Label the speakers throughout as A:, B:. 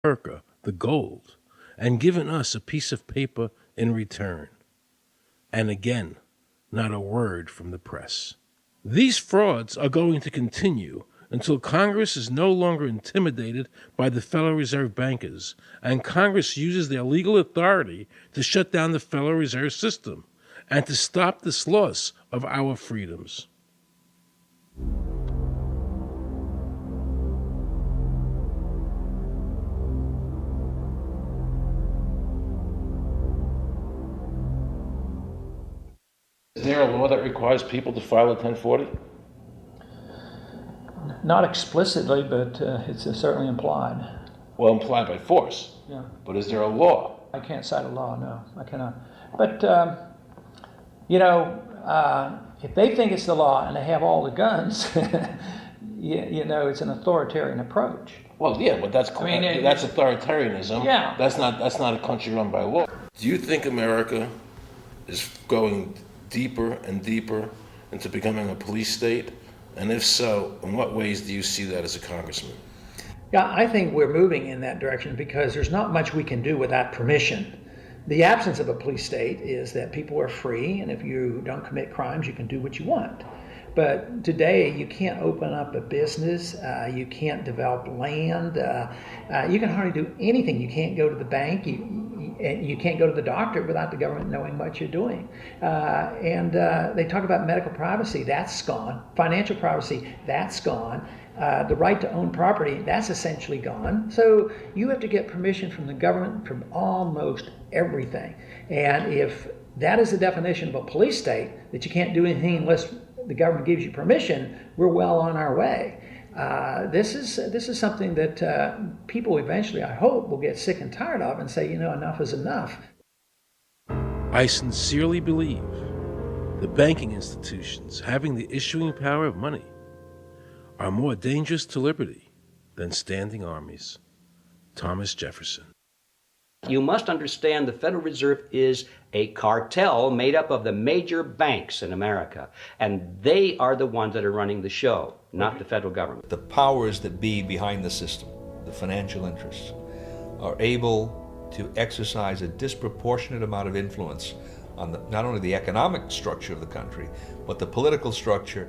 A: America the gold and given us a piece of paper in return. And again, not a word from the press. These frauds are going to continue until Congress is no longer intimidated by the Federal Reserve bankers, and Congress uses their legal authority to shut down the Federal Reserve System and to stop this loss of our freedoms. Is there a law that requires people to file a 1040?
B: Not explicitly, but it's certainly implied.
A: Well, implied by force.
B: Yeah.
A: But is there a law?
B: I can't cite a law, no, I cannot. But, if they think it's the law and they have all the guns, it's an authoritarian approach.
A: Well, yeah, but that's authoritarianism.
B: Yeah.
A: That's not a country run by law. Do you think America is going deeper and deeper into becoming a police state? And if so, in what ways do you see that as a congressman?
B: Yeah, I think we're moving in that direction because there's not much we can do without permission. The absence of a police state is that people are free, and if you don't commit crimes, you can do what you want. But today, you can't open up a business, you can't develop land, you can hardly do anything. You can't go to the bank, you can't go to the doctor without the government knowing what you're doing. And they talk about medical privacy, that's gone. Financial privacy, that's gone. The right to own property, that's essentially gone. So you have to get permission from the government from almost everything. And if that is the definition of a police state, that you can't do anything unless the government gives you permission, we're well on our way. This is something that people eventually, I hope, will get sick and tired of and say, enough is enough.
A: I sincerely believe the banking institutions having the issuing power of money are more dangerous to liberty than standing armies. Thomas Jefferson.
C: You must understand the Federal Reserve is a cartel made up of the major banks in America, and they are the ones that are running the show, not the federal government.
D: The powers that be behind the system, the financial interests, are able to exercise a disproportionate amount of influence on not only the economic structure of the country, but the political structure.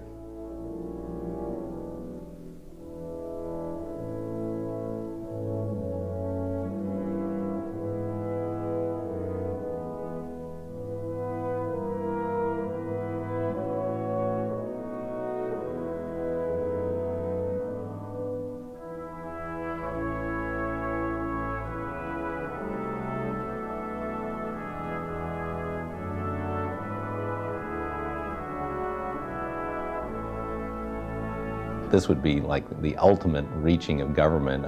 E: This would be like the ultimate reaching of government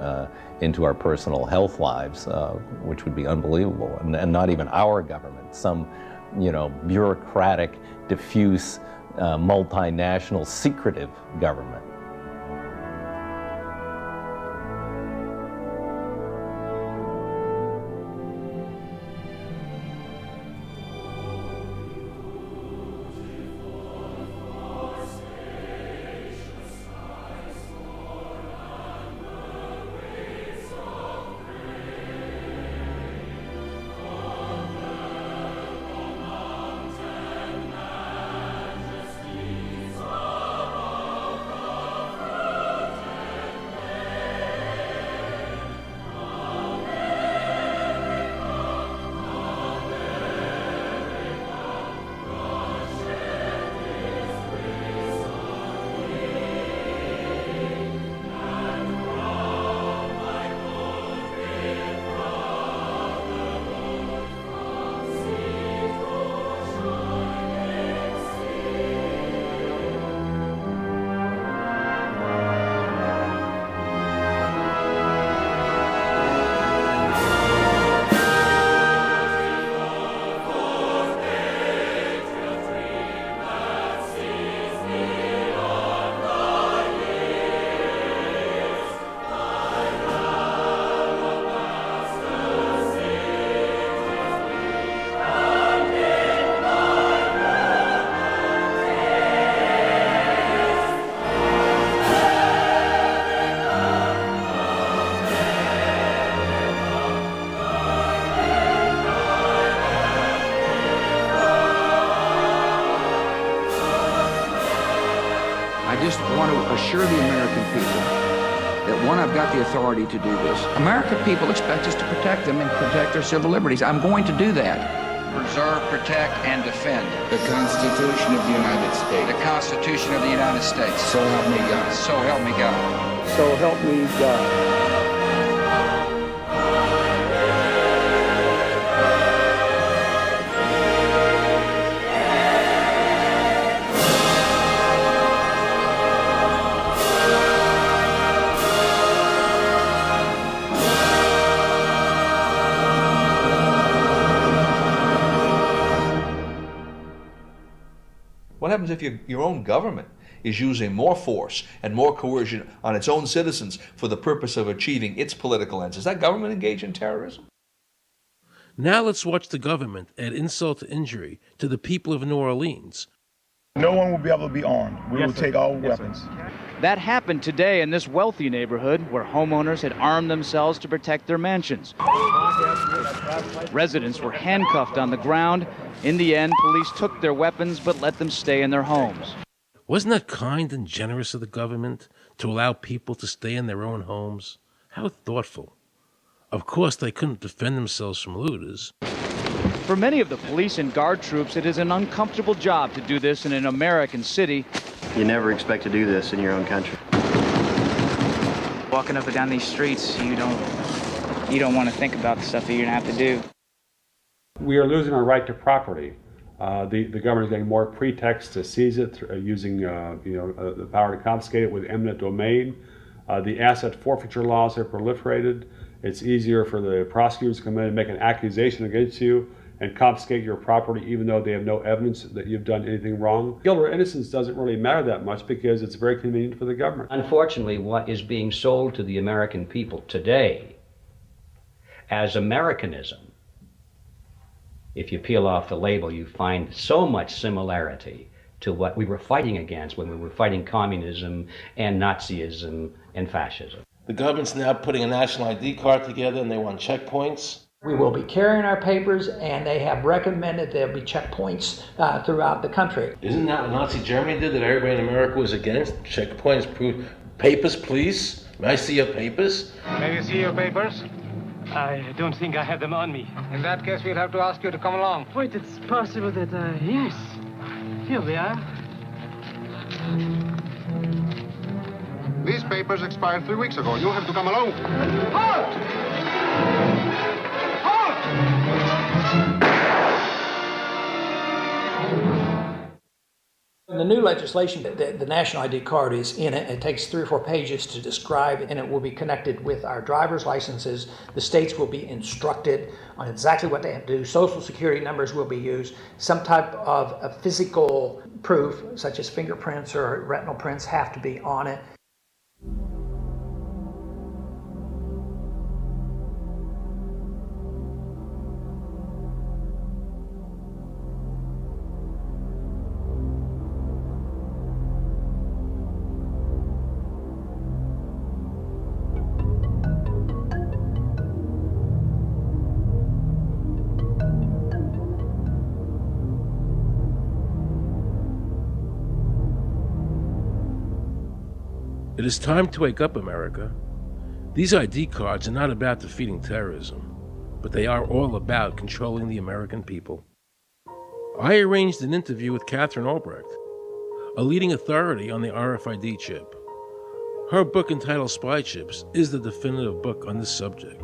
E: into our personal health lives, which would be unbelievable. And not even our government, some, bureaucratic, diffuse, multinational, secretive government.
F: want to assure the American people that, one, I've got the authority to do this. American people expect us to protect them and protect their civil liberties. I'm going to do that. Preserve, protect, and defend
G: the Constitution of the United States.
F: The Constitution of the United States.
G: So help me God.
F: So help me God.
H: So help me God.
D: What happens if your own government is using more force and more coercion on its own citizens for the purpose of achieving its political ends? Is that government engaged in terrorism?
A: Now let's watch the government add insult to injury to the people of New Orleans.
I: No one will be able to be armed. We will take all weapons.
J: That happened today in this wealthy neighborhood where homeowners had armed themselves to protect their mansions. Residents were handcuffed on the ground. In the end, police took their weapons but let them stay in their homes.
A: Wasn't that kind and generous of the government to allow people to stay in their own homes? How thoughtful. Of course, they couldn't defend themselves from looters.
J: For many of the police and guard troops, it is an uncomfortable job to do this in an American city.
K: You never expect to do this in your own country.
L: Walking up and down these streets, you don't want to think about the stuff that you're going to have to do.
M: We are losing our right to property. The government is getting more pretext to seize it, using the power to confiscate it with eminent domain. The asset forfeiture laws have proliferated. It's easier for the prosecutors to come in and make an accusation against you and confiscate your property even though they have no evidence that you've done anything wrong. Guilt or innocence doesn't really matter that much because it's very convenient for the government.
C: Unfortunately, what is being sold to the American people today as Americanism, if you peel off the label, you find so much similarity to what we were fighting against when we were fighting communism and Nazism and fascism.
A: The government's now putting a national ID card together and they want checkpoints.
B: We will be carrying our papers, and they have recommended there'll be checkpoints throughout the country.
A: Isn't that what Nazi Germany did that everybody in America was against? Checkpoints, proof. Papers, please. May I see your papers?
N: May we see your papers? I don't think I have them on me. In that case, we'll have to ask you to come along.
O: Wait, it's possible that, yes. Here we are.
P: These papers expired 3 weeks ago. You'll have to come along.
N: Halt!
B: In the new legislation, the national ID card is in it. It takes 3 or 4 pages to describe, and it will be connected with our driver's licenses. The states will be instructed on exactly what they have to do. Social security numbers will be used. Some type of a physical proof, such as fingerprints or retinal prints, have to be on it.
A: It is time to wake up, America. These ID cards are not about defeating terrorism, but they are all about controlling the American people. I arranged an interview with Catherine Albrecht, a leading authority on the RFID chip. Her book entitled Spy Chips is the definitive book on this subject.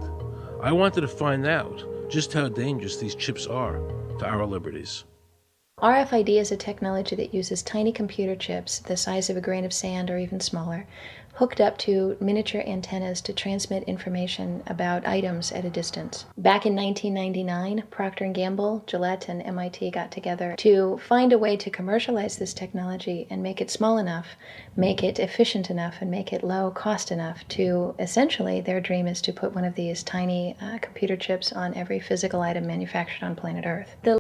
A: I wanted to find out just how dangerous these chips are to our liberties.
Q: RFID is a technology that uses tiny computer chips the size of a grain of sand or even smaller, hooked up to miniature antennas to transmit information about items at a distance. Back in 1999, Procter & Gamble, Gillette, and MIT got together to find a way to commercialize this technology and make it small enough, make it efficient enough, and make it low cost enough to, essentially, their dream is to put one of these tiny computer chips on every physical item manufactured on planet Earth. The